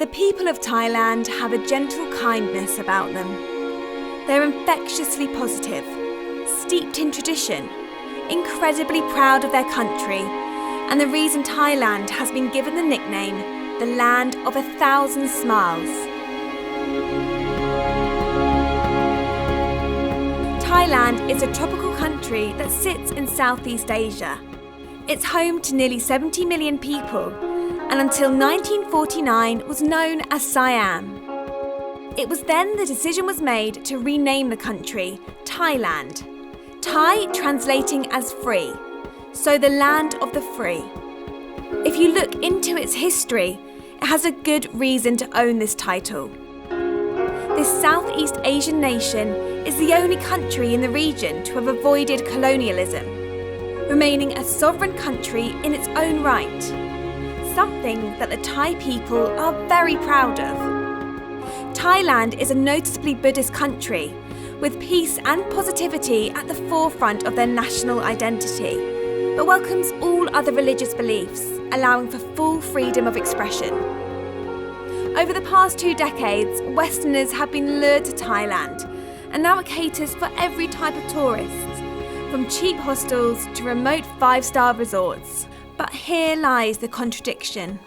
The people of Thailand have a gentle kindness about them. They're infectiously positive, steeped in tradition, incredibly proud of their country, and the reason Thailand has been given the nickname the Land of 1,000 Smiles. Thailand is a tropical country that sits in Southeast Asia. It's home to nearly 70 million people, and until 1949 was known as Siam. It was then the decision was made to rename the country Thailand. Thai translating as free, so the land of the free. If you look into its history, it has a good reason to own this title. This Southeast Asian nation is the only country in the region to have avoided colonialism, remaining a sovereign country in its own right, something that the Thai people are very proud of. Thailand is a noticeably Buddhist country, with peace and positivity at the forefront of their national identity, but welcomes all other religious beliefs, allowing for full freedom of expression. Over the past 2 decades, Westerners have been lured to Thailand, and now it caters for every type of tourists, from cheap hostels to remote 5-star resorts. But here lies the contradiction.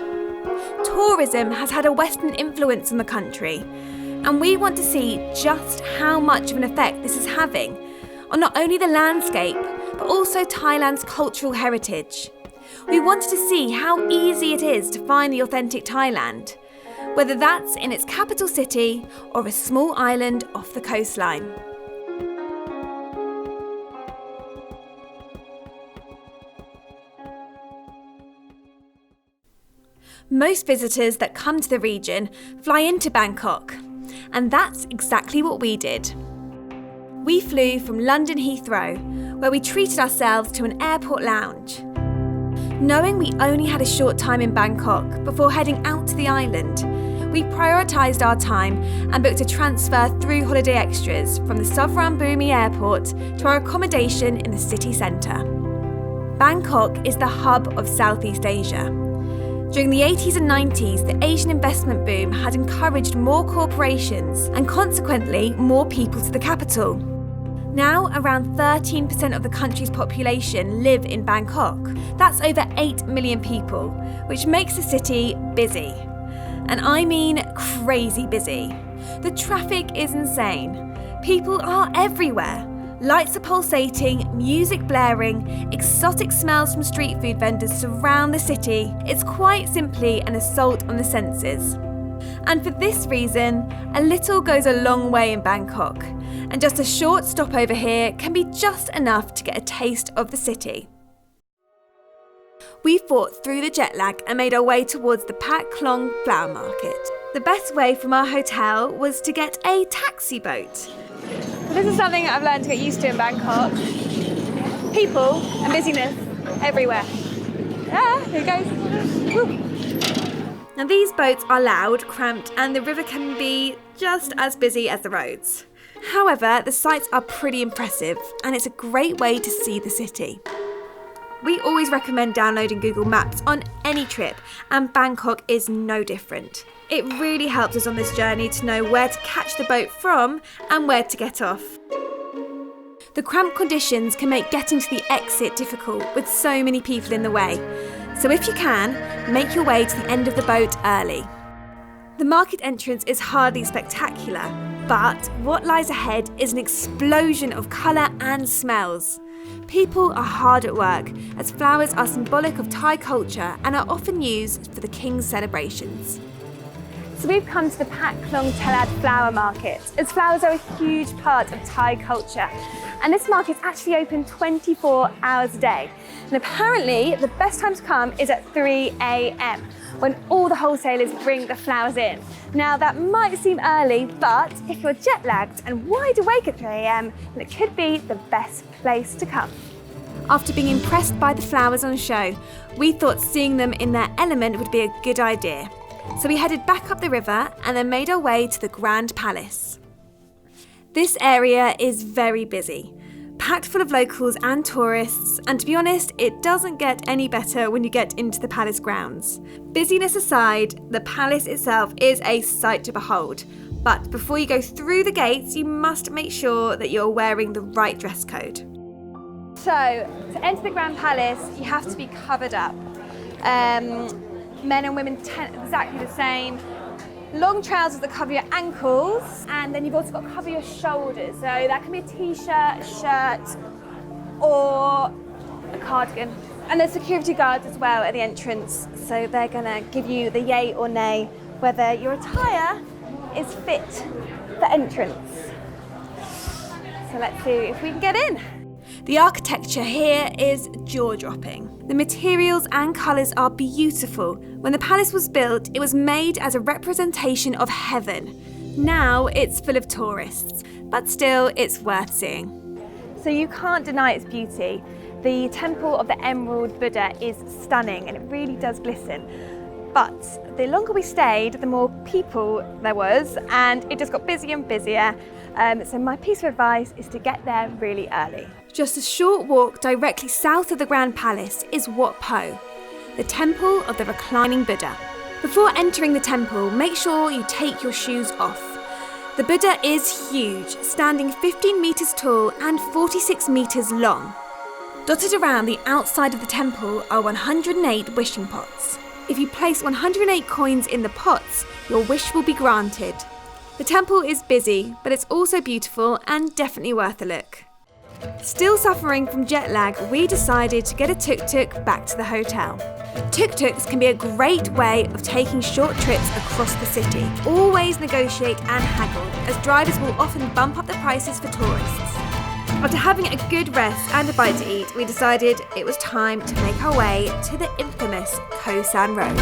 Tourism has had a Western influence on the country, and we want to see just how much of an effect this is having on not only the landscape, but also Thailand's cultural heritage. We wanted to see how easy it is to find the authentic Thailand, whether that's in its capital city or a small island off the coastline. Most visitors that come to the region fly into Bangkok, and that's exactly what we did. We flew from London Heathrow, where we treated ourselves to an airport lounge. Knowing we only had a short time in Bangkok before heading out to the island, we prioritised our time and booked a transfer through Holiday Extras from the Suvarnabhumi airport to our accommodation in the city centre. Bangkok is the hub of Southeast Asia. During the 80s and 90s, the Asian investment boom had encouraged more corporations and consequently more people to the capital. Now, around 13% of the country's population live in Bangkok. That's over 8 million people, which makes the city busy. And I mean crazy busy. The traffic is insane. People are everywhere. Lights are pulsating, music blaring, exotic smells from street food vendors surround the city. It's quite simply an assault on the senses. And for this reason, a little goes a long way in Bangkok, and just a short stop over here can be just enough to get a taste of the city. We fought through the jet lag and made our way towards the Pat Klong flower market. The best way from our hotel was to get a taxi boat. This is something I've learned to get used to in Bangkok. People and busyness everywhere. Here it goes. Woo. Now these boats are loud, cramped, and the river can be just as busy as the roads. However, the sights are pretty impressive, and it's a great way to see the city. We always recommend downloading Google Maps on any trip, and Bangkok is no different. It really helps us on this journey to know where to catch the boat from and where to get off. The cramped conditions can make getting to the exit difficult with so many people in the way. So if you can, make your way to the end of the boat early. The market entrance is hardly spectacular, but what lies ahead is an explosion of colour and smells. People are hard at work, as flowers are symbolic of Thai culture and are often used for the king's celebrations. So we've come to the Pat Klong Telad flower market, as flowers are a huge part of Thai culture. And this market's actually open 24 hours a day. And apparently the best time to come is at 3 a.m, when all the wholesalers bring the flowers in. Now that might seem early, but if you're jet lagged and wide awake at 3 a.m, then it could be the best place to come. After being impressed by the flowers on show, we thought seeing them in their element would be a good idea. So we headed back up the river and then made our way to the Grand Palace. This area is very busy, packed full of locals and tourists, and to be honest, it doesn't get any better when you get into the palace grounds. Busyness aside, the palace itself is a sight to behold. But before you go through the gates, you must make sure that you're wearing the right dress code. So, to enter the Grand Palace, you have to be covered up. Men and women exactly the same. Long trousers that cover your ankles, and then you've also got to cover your shoulders. So that can be a t-shirt, a shirt, or a cardigan. And there's security guards as well at the entrance, so they're gonna give you the yay or nay whether your attire is fit for entrance. So let's see if we can get in. The architecture here is jaw-dropping. The materials and colours are beautiful. When the palace was built, it was made as a representation of heaven. Now it's full of tourists, but still it's worth seeing. So you can't deny its beauty. The Temple of the Emerald Buddha is stunning and it really does glisten. But the longer we stayed, the more people there was, and it just got busier and busier. So my piece of advice is to get there really early. Just a short walk directly south of the Grand Palace is Wat Po, the Temple of the Reclining Buddha. Before entering the temple, make sure you take your shoes off. The Buddha is huge, standing 15 metres tall and 46 metres long. Dotted around the outside of the temple are 108 wishing pots. If you place 108 coins in the pots, your wish will be granted. The temple is busy, but it's also beautiful and definitely worth a look. Still suffering from jet lag, we decided to get a tuk-tuk back to the hotel. Tuk-tuks can be a great way of taking short trips across the city. Always negotiate and haggle, as drivers will often bump up the prices for tourists. After having a good rest and a bite to eat, we decided it was time to make our way to the infamous Koh San Road.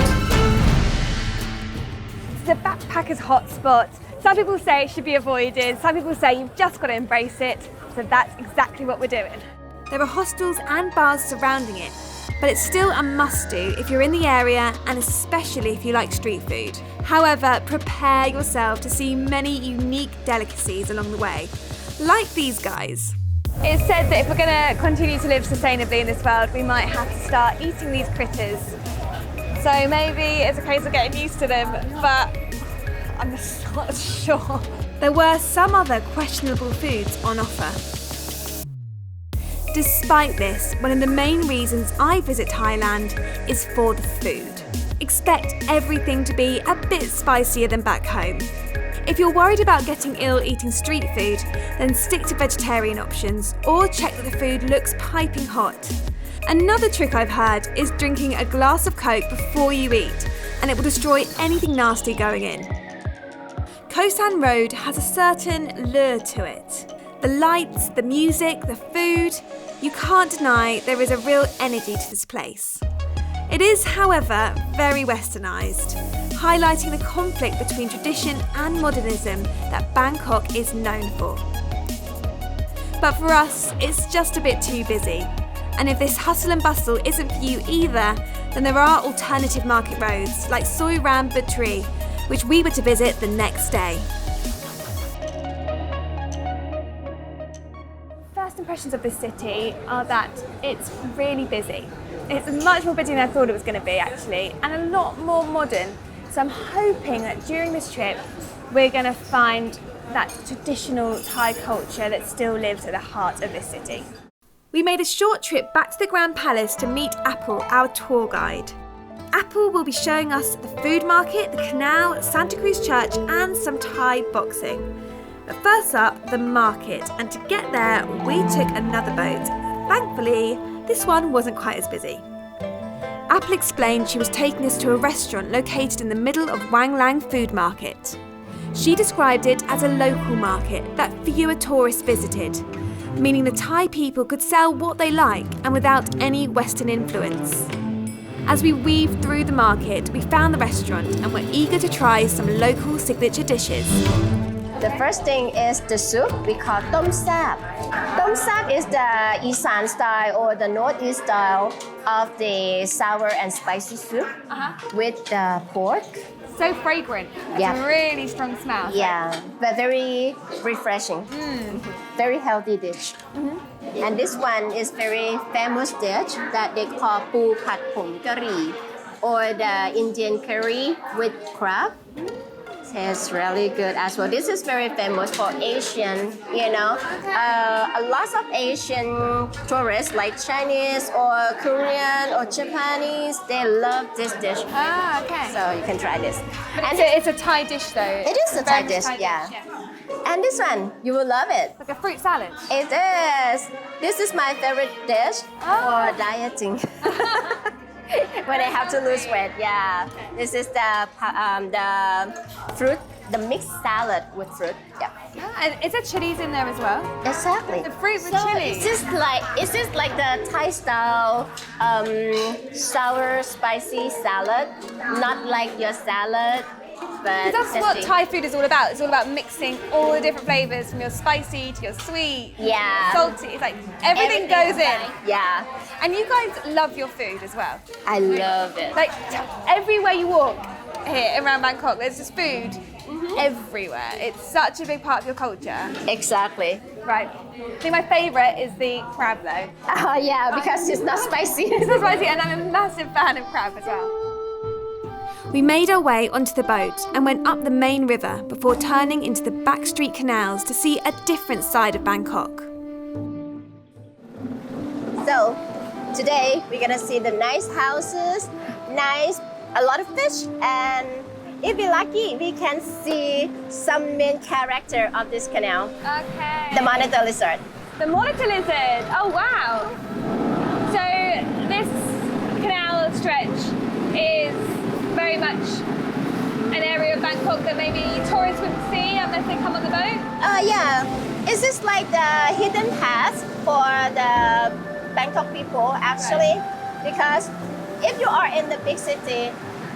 It's a backpacker's hotspot. Some people say it should be avoided, some people say you've just got to embrace it, so that's exactly what we're doing. There are hostels and bars surrounding it, but it's still a must-do if you're in the area and especially if you like street food. However, prepare yourself to see many unique delicacies along the way, like these guys. It's said that if we're going to continue to live sustainably in this world, we might have to start eating these critters. So maybe it's a case of getting used to them, but I'm just not sure. There were some other questionable foods on offer. Despite this, one of the main reasons I visit Thailand is for the food. Expect everything to be a bit spicier than back home. If you're worried about getting ill eating street food, then stick to vegetarian options or check that the food looks piping hot. Another trick I've heard is drinking a glass of Coke before you eat, and it will destroy anything nasty going in. Khao San Road has a certain lure to it. The lights, the music, the food, you can't deny there is a real energy to this place. It is, however, very westernised, highlighting the conflict between tradition and modernism that Bangkok is known for. But for us, it's just a bit too busy. And if this hustle and bustle isn't for you either, then there are alternative market roads like Soi Ram Butri, which we were to visit the next day. First impressions of this city are that it's really busy. It's much more busy than I thought it was going to be actually, and a lot more modern. So I'm hoping that during this trip we're going to find that traditional Thai culture that still lives at the heart of this city. We made a short trip back to the Grand Palace to meet Apple, our tour guide. Apple will be showing us the food market, the canal, Santa Cruz Church and some Thai boxing. But first up, the market, and to get there we took another boat. Thankfully, this one wasn't quite as busy. Apple explained she was taking us to a restaurant located in the middle of Wang Lang Food Market. She described it as a local market that fewer tourists visited, meaning the Thai people could sell what they like and without any Western influence. As we weaved through the market, we found the restaurant and were eager to try some local signature dishes. The first thing is the soup we call tom sap. Tom sap is the Isan style or the Northeast style of the sour and spicy soup with the pork. So fragrant. It's a really strong smell. Yeah, but very refreshing. Very healthy dish. And this one is very famous dish that they call pu phat phom curry or the Indian curry with crab. Tastes really good as well. This is very famous for Asian, you know. A lot of Asian tourists like Chinese or Korean or Japanese, they love this dish. Okay. So you can try this. And it's a Thai dish though. It is a Thai dish, yeah. And this one, you will love it. Like a fruit salad. It is. This is my favorite dish for dieting. When I have to lose weight, yeah. This is the fruit, the mixed salad with fruit. Yeah. And is there chilies in there as well? Exactly. The fruit with chili. It's just like the Thai style sour spicy salad, not like your salad. But that's what Thai food is all about. It's all about mixing all the different flavors from your spicy to your sweet, salty. It's like everything goes in. Yeah. And you guys love your food as well. I love it. Like everywhere you walk here around Bangkok, there's just food everywhere. It's such a big part of your culture. Exactly. Right. I think my favourite is the crab though. Oh yeah, because it's not spicy. It's not spicy, and I'm a massive fan of crab as well. We made our way onto the boat and went up the main river before turning into the backstreet canals to see a different side of Bangkok. So, today we're gonna see the nice houses, a lot of fish, and if we're lucky, we can see some main character of this canal. Okay. The monitor lizard. The monitor lizard. Oh wow. So this canal stretch is very much an area of Bangkok that maybe tourists wouldn't see unless they come on the boat? Yeah. It's just like the hidden path for the Bangkok people actually, because if you are in the big city,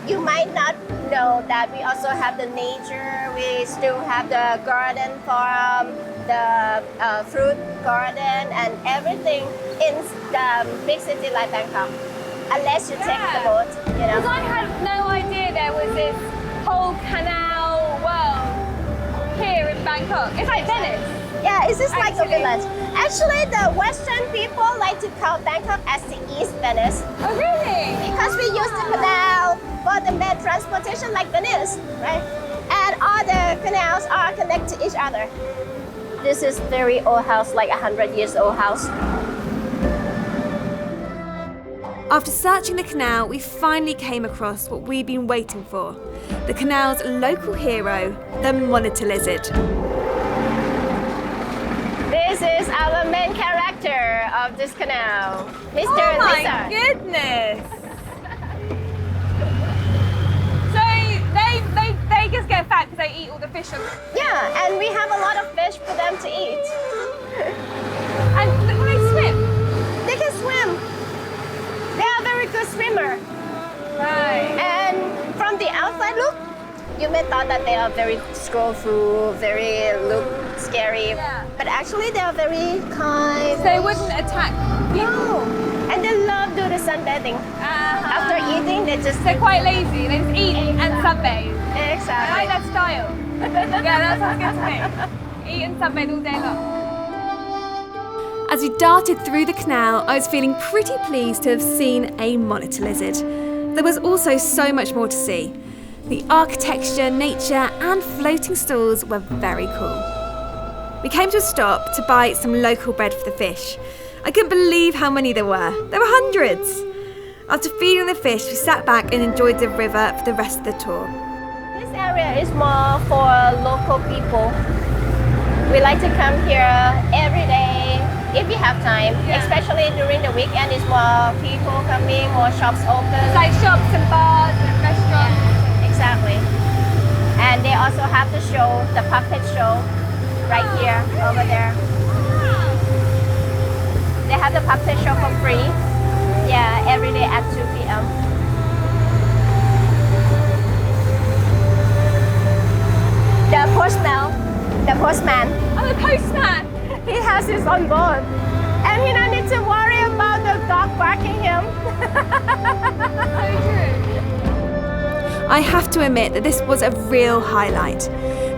you might not know that we also have the nature, we still have the garden farm, the fruit garden and everything in the big city like Bangkok. Unless you take the boat, you know. Because I had no idea there was this whole canal world here in Bangkok. It's like Venice. Yeah, it's just like a village. Actually, the Western people like to call Bangkok as the East Venice. Oh, really? Because we use the canal for the main transportation like Venice, right? And all the canals are connected to each other. This is very old house, like 100 years old house. After searching the canal, we finally came across what we'd been waiting for. The canal's local hero, the monitor lizard. This is our main character of this canal, Mr. Oh my Lizard. goodness! So they just get fat because they eat all the fish. Yeah, and we have a lot of fish for them to eat. And can they swim? They can swim. They are very good swimmer. Right. And from the outside look, you may thought that they are very skillful, very look scary. Yeah. But actually they are very kind. So they wouldn't attack people? No. And they love do the sunbathing. After eating, they just... They're quite lazy. They just eat and sunbathe. Exactly. I like that style. Yeah, that sounds good to me. Eat and sunbathe all day long. As we darted through the canal, I was feeling pretty pleased to have seen a monitor lizard. There was also so much more to see. The architecture, nature, and floating stalls were very cool. We came to a stop to buy some local bread for the fish. I couldn't believe how many there were. There were hundreds. After feeding the fish, we sat back and enjoyed the river for the rest of the tour. This area is more for local people. We like to come here every day if we have time, especially during the weekend. It's more people coming, more shops open. It's like shops and bars and restaurants. Yeah, exactly. And they also have the show, the puppet show, right here, over there. They have the puppet show for free. Yeah, every day at 2 p.m. The pork smell postman. I'm a postman. He has his own boat. And he don't need to worry about the dog barking him. So true. I have to admit that this was a real highlight.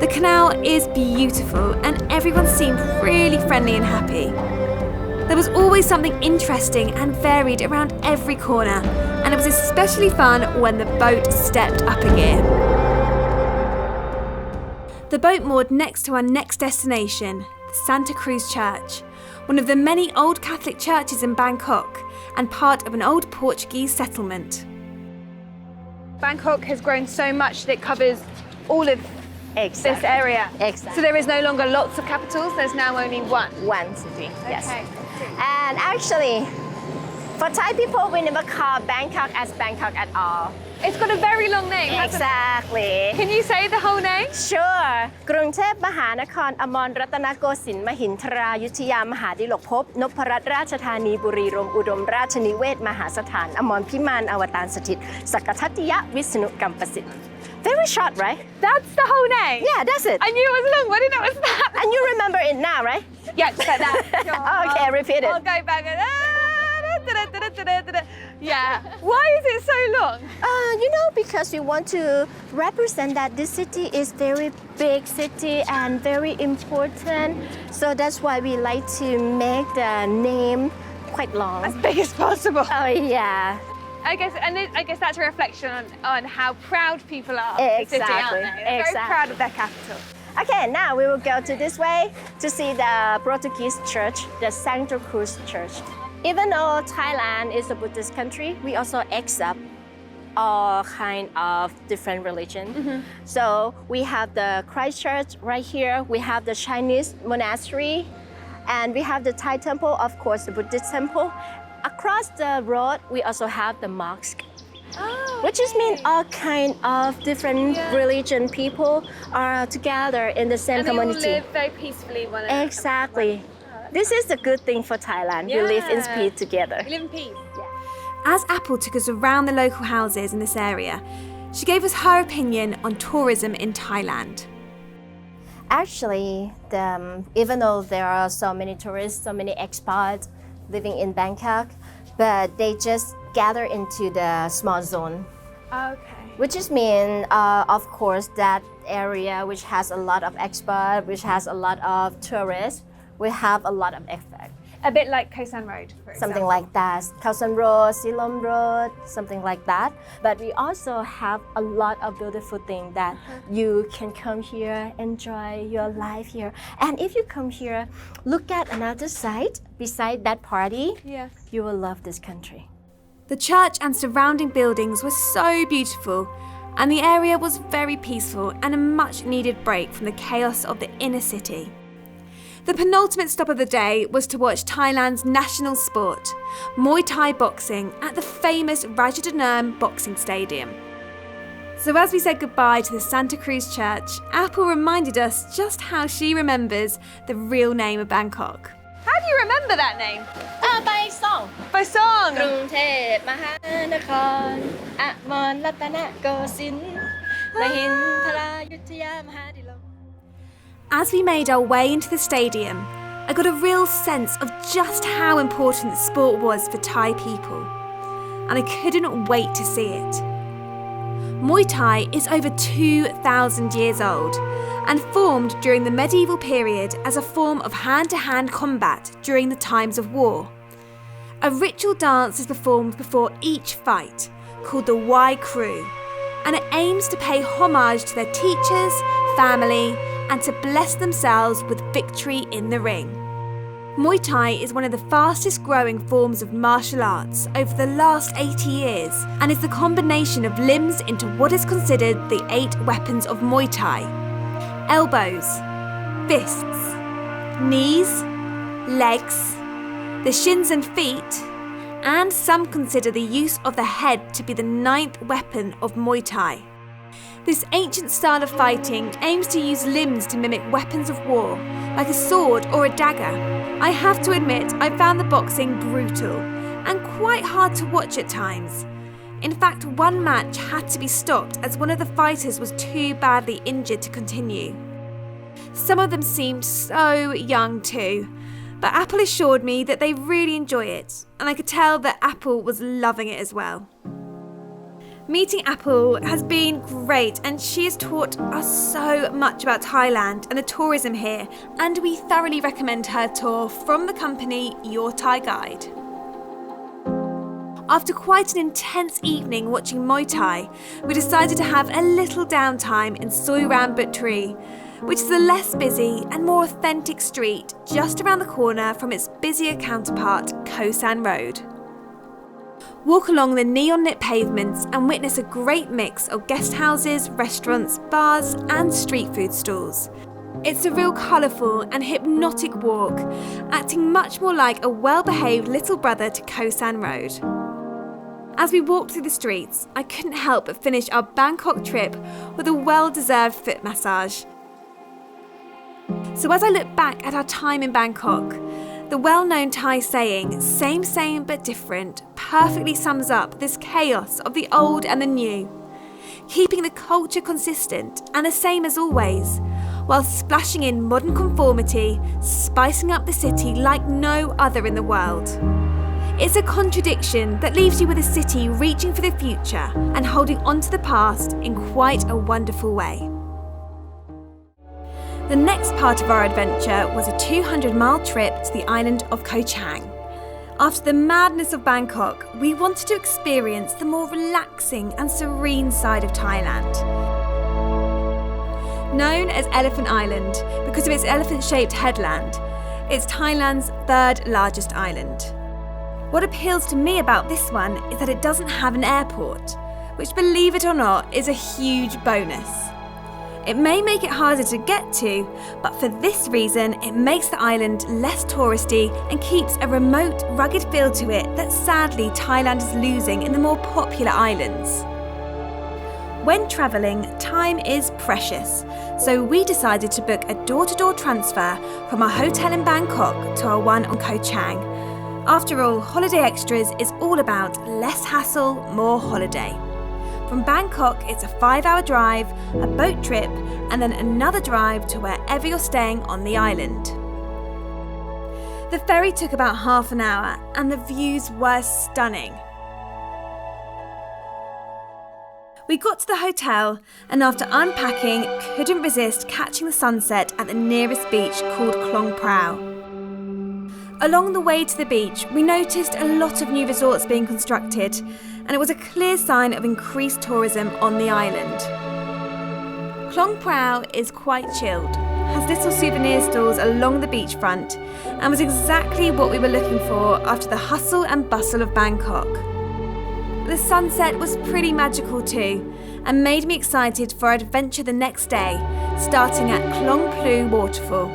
The canal is beautiful and everyone seemed really friendly and happy. There was always something interesting and varied around every corner, and it was especially fun when the boat stepped up a gear. The boat moored next to our next destination, the Santa Cruz Church, one of the many old Catholic churches in Bangkok and part of an old Portuguese settlement. Bangkok has grown so much that it covers all of this area. Exactly. So there is no longer lots of capitals, there's now only one. One city, yes. Okay. And actually, for Thai people, we never call Bangkok as Bangkok at all. It's got a very long name, hasn't Exactly. it? Can you say the whole name? Sure กรุงเทพมหานครอมรรัตนโกสินทร์มหินทรายุทธยามหาดิลกภพนพรัตน์ราชธานีบุรีรัมย์อุดมราชนิเวศมหาสถานอมรพิมานอวตารสถิตสักกทัตติยะวิษณุกรรมประสิทธิ์ Very short, right? That's the whole name? Yeah, that's it. I knew it was long, but I didn't know it was that. And you remember it now, right? Yeah, just like that. Sure. Okay, repeat it. I'll go back and... Yeah. Why is it so long? Because we want to represent that this city is very big city and very important. So that's why we like to make the name quite long. As big as possible. Oh yeah. I guess that's a reflection on how proud people are of the city, aren't they? They're very proud of their capital. Okay, now we will go to this way to see the Portuguese church, the Santa Cruz Church. Even though Thailand is a Buddhist country, we also accept all kind of different religion. So we have the Christ Church right here. We have the Chinese monastery, and we have the Thai temple, of course, the Buddhist temple. Across the road, we also have the mosque. Which is mean all kind of different religion people are together in the same community. And they all live very peacefully one another. Exactly. This is the good thing for Thailand. We live in peace together. We live in peace. As Apple took us around the local houses in this area, she gave us her opinion on tourism in Thailand. Actually, even though there are so many tourists, so many expats living in Bangkok, but they just gather into the small zone. Okay. Which is mean, of course, that area which has a lot of expats, which has a lot of tourists, we have a lot of effect. A bit like Koh San Road, for example. Something like that. Khao San Road, Siam Road, something like that. But we also have a lot of beautiful things that you can come here, enjoy your life here. And if you come here, look at another side beside that party, you will love this country. The church and surrounding buildings were so beautiful, and the area was very peaceful and a much needed break from the chaos of the inner city. The penultimate stop of the day was to watch Thailand's national sport, Muay Thai boxing, at the famous Ratchathani boxing stadium. So as we said goodbye to the Santa Cruz Church, Apple reminded us just how she remembers the real name of Bangkok. How do you remember that name? By song. By song. กรุงเทพมหานครอมรรัตนโกสินทร์มหินทรายุทธยามหาดิลก As we made our way into the stadium, I got a real sense of just how important sport was for Thai people, and I couldn't wait to see it. Muay Thai is over 2,000 years old and formed during the medieval period as a form of hand-to-hand combat during the times of war. A ritual dance is performed before each fight, called the Wai Crew, and it aims to pay homage to their teachers, family, and to bless themselves with victory in the ring. Muay Thai is one of the fastest growing forms of martial arts over the last 80 years and is the combination of limbs into what is considered the 8 weapons of Muay Thai: elbows, fists, knees, legs, the shins and feet, and some consider the use of the head to be the 9th weapon of Muay Thai. This ancient style of fighting aims to use limbs to mimic weapons of war, like a sword or a dagger. I have to admit, I found the boxing brutal and quite hard to watch at times. In fact, one match had to be stopped as one of the fighters was too badly injured to continue. Some of them seemed so young too, but Apple assured me that they really enjoy it, and I could tell that Apple was loving it as well. Meeting Apple has been great, and she has taught us so much about Thailand and the tourism here, and we thoroughly recommend her tour from the company Your Thai Guide. After quite an intense evening watching Muay Thai, we decided to have a little downtime in Suiran Butri, which is a less busy and more authentic street just around the corner from its busier counterpart, Khao San Road. Walk along the neon-lit pavements and witness a great mix of guest houses, restaurants, bars and street food stalls. It's a real colourful and hypnotic walk, acting much more like a well-behaved little brother to Khao San Road. As we walked through the streets, I couldn't help but finish our Bangkok trip with a well-deserved foot massage. So as I look back at our time in Bangkok, the well-known Thai saying, same but different, perfectly sums up this chaos of the old and the new, keeping the culture consistent and the same as always, while splashing in modern conformity, spicing up the city like no other in the world. It's a contradiction that leaves you with a city reaching for the future and holding on to the past in quite a wonderful way. The next part of our adventure was a 200-mile trip to the island of Koh Chang. After the madness of Bangkok, we wanted to experience the more relaxing and serene side of Thailand. Known as Elephant Island because of its elephant-shaped headland, it's Thailand's third largest island. What appeals to me about this one is that it doesn't have an airport, which, believe it or not, is a huge bonus. It may make it harder to get to, but for this reason, it makes the island less touristy and keeps a remote, rugged feel to it that sadly Thailand is losing in the more popular islands. When travelling, time is precious, so we decided to book a door-to-door transfer from our hotel in Bangkok to our one on Koh Chang. After all, Holiday Extras is all about less hassle, more holiday. From Bangkok, it's a 5-hour drive, a boat trip, and then another drive to wherever you're staying on the island. The ferry took about half an hour, and the views were stunning. We got to the hotel, and after unpacking, couldn't resist catching the sunset at the nearest beach called Klong Prao. Along the way to the beach, we noticed a lot of new resorts being constructed, and it was a clear sign of increased tourism on the island. Klong Prao is quite chilled, has little souvenir stalls along the beachfront, and was exactly what we were looking for after the hustle and bustle of Bangkok. The sunset was pretty magical too, and made me excited for our adventure the next day, starting at Klong Plu Waterfall.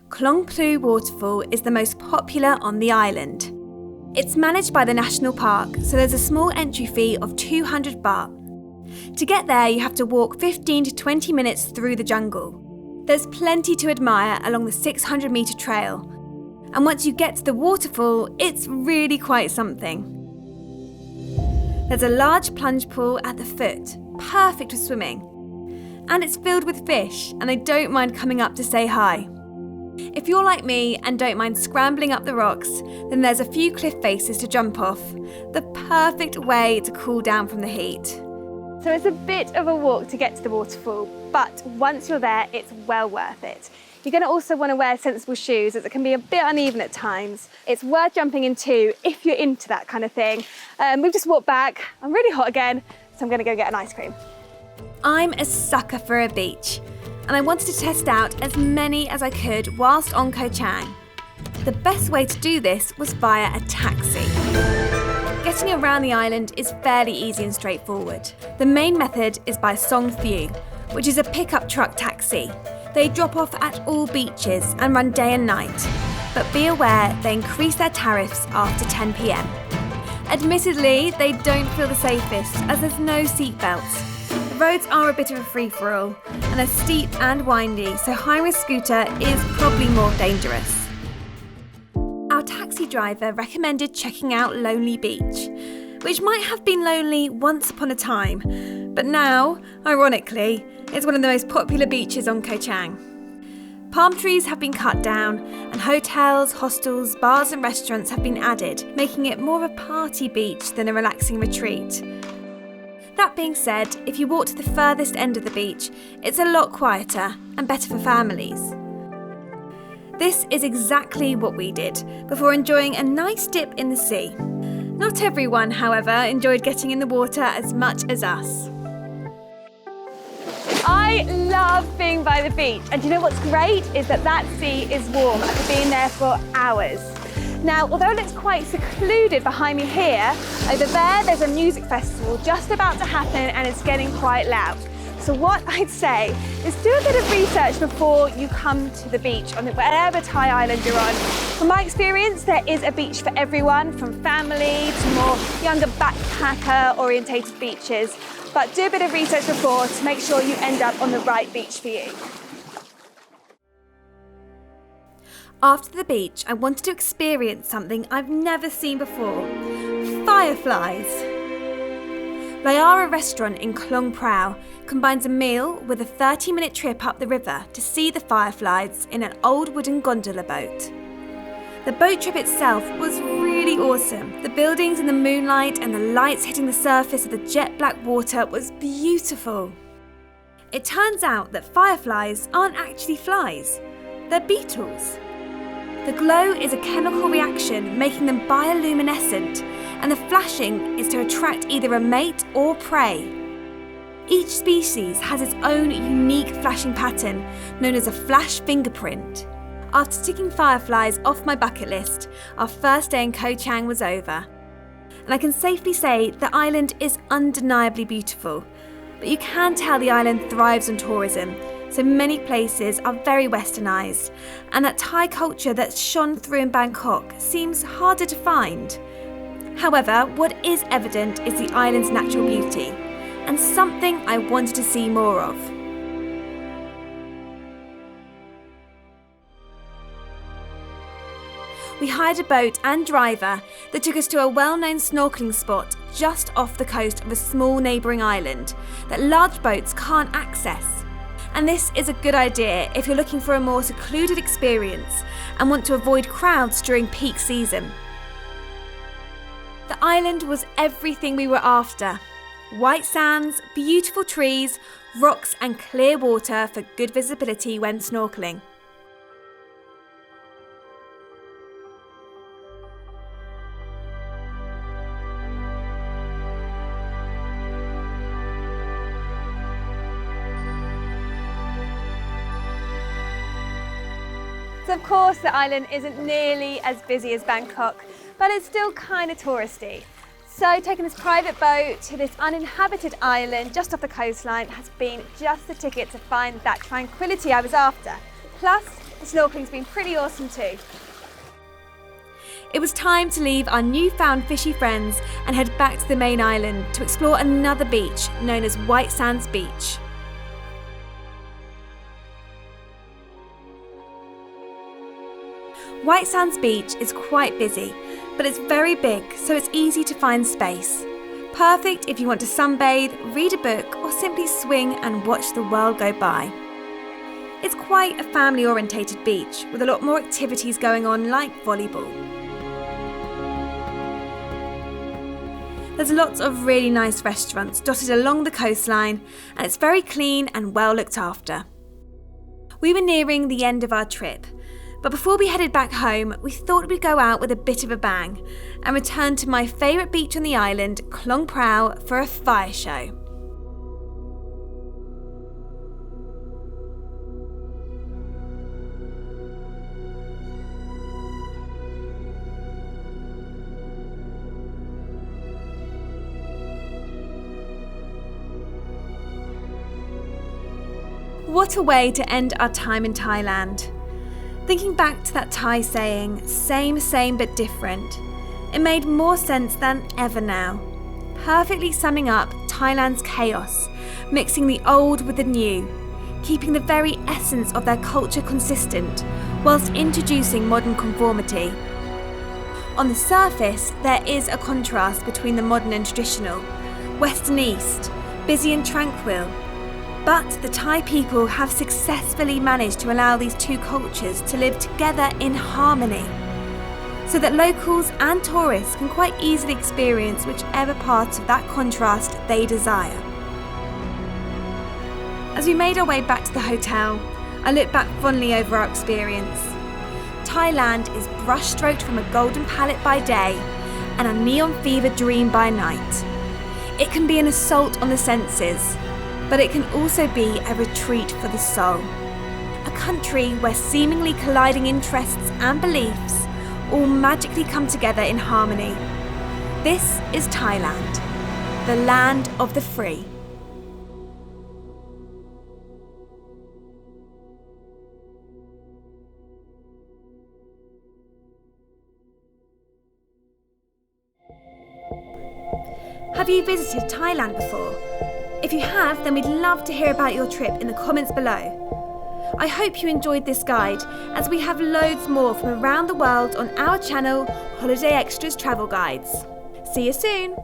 Klong Plu Waterfall is the most popular on the island. It's managed by the National Park, so there's a small entry fee of 200 baht. To get there, you have to walk 15 to 20 minutes through the jungle. There's plenty to admire along the 600-metre trail, and once you get to the waterfall, it's really quite something. There's a large plunge pool at the foot, perfect for swimming, and it's filled with fish, and they don't mind coming up to say hi. If you're like me and don't mind scrambling up the rocks, then there's a few cliff faces to jump off, the perfect way to cool down from the heat. So it's a bit of a walk to get to the waterfall, but once you're there, it's well worth it. You're going to also want to wear sensible shoes as it can be a bit uneven at times. It's worth jumping into if you're into that kind of thing. We've just walked back. I'm really hot again, so I'm going to go get an ice cream. I'm a sucker for a beach, and I wanted to test out as many as I could whilst on Koh Chang. The best way to do this was via a taxi. Getting around the island is fairly easy and straightforward. The main method is by Song Phu, which is a pickup truck taxi. They drop off at all beaches and run day and night, but be aware they increase their tariffs after 10 p.m. Admittedly, they don't feel the safest as there's no seatbelts. The roads are a bit of a free-for-all, and they're steep and windy, so hiring a scooter is probably more dangerous. Our taxi driver recommended checking out Lonely Beach, which might have been lonely once upon a time, But now, ironically, it's one of the most popular beaches on Koh Chang. Palm trees have been cut down, and hotels, hostels, bars and restaurants have been added, making it more of a party beach than a relaxing retreat. That being said, if you walk to the furthest end of the beach, it's a lot quieter and better for families. This is exactly what we did, before enjoying a nice dip in the sea. Not everyone, however, enjoyed getting in the water as much as us. I love being by the beach, and do you know what's great is that sea is warm after being there for hours. Now, although it looks quite secluded behind me here, over there's a music festival just about to happen and it's getting quite loud. So what I'd say is do a bit of research before you come to the beach on whatever Thai island you're on. From my experience, there is a beach for everyone, from family to more younger backpacker orientated beaches. But do a bit of research before to make sure you end up on the right beach for you. After the beach, I wanted to experience something I've never seen before: fireflies. Layara restaurant in Klong Prao combines a meal with a 30-minute trip up the river to see the fireflies in an old wooden gondola boat. The boat trip itself was really awesome. The buildings in the moonlight and the lights hitting the surface of the jet black water was beautiful. It turns out that fireflies aren't actually flies, they're beetles. The glow is a chemical reaction making them bioluminescent, and the flashing is to attract either a mate or prey. Each species has its own unique flashing pattern known as a flash fingerprint. After ticking fireflies off my bucket list, our first day in Koh Chang was over. And I can safely say the island is undeniably beautiful, but you can tell the island thrives on tourism, so many places are very westernised, and that Thai culture that's shone through in Bangkok seems harder to find. However, what is evident is the island's natural beauty, and something I wanted to see more of. We hired a boat and driver that took us to a well-known snorkelling spot just off the coast of a small neighbouring island that large boats can't access. And this is a good idea if you're looking for a more secluded experience and want to avoid crowds during peak season. The island was everything we were after. White sands, beautiful trees, rocks and clear water for good visibility when snorkelling. So of course the island isn't nearly as busy as Bangkok, but it's still kind of touristy. So taking this private boat to this uninhabited island just off the coastline has been just the ticket to find that tranquility I was after. Plus, the snorkeling's been pretty awesome too. It was time to leave our newfound fishy friends and head back to the main island to explore another beach known as White Sands Beach. White Sands Beach is quite busy, but it's very big, so it's easy to find space. Perfect if you want to sunbathe, read a book, or simply swing and watch the world go by. It's quite a family-orientated beach with a lot more activities going on like volleyball. There's lots of really nice restaurants dotted along the coastline, and it's very clean and well looked after. We were nearing the end of our trip, but before we headed back home, we thought we'd go out with a bit of a bang and return to my favourite beach on the island, Klong Prao, for a fire show. What a way to end our time in Thailand. Thinking back to that Thai saying, same but different, it made more sense than ever now. Perfectly summing up Thailand's chaos, mixing the old with the new, keeping the very essence of their culture consistent, whilst introducing modern conformity. On the surface, there is a contrast between the modern and traditional, West and East, busy and tranquil. But the Thai people have successfully managed to allow these two cultures to live together in harmony, so that locals and tourists can quite easily experience whichever part of that contrast they desire. As we made our way back to the hotel, I looked back fondly over our experience. Thailand is brushstroked from a golden palette by day and a neon fever dream by night. It can be an assault on the senses, but it can also be a retreat for the soul. A country where seemingly colliding interests and beliefs all magically come together in harmony. This is Thailand, the land of the free. Have you visited Thailand before? If you have, then we'd love to hear about your trip in the comments below. I hope you enjoyed this guide, as we have loads more from around the world on our channel, Holiday Extras Travel Guides. See you soon!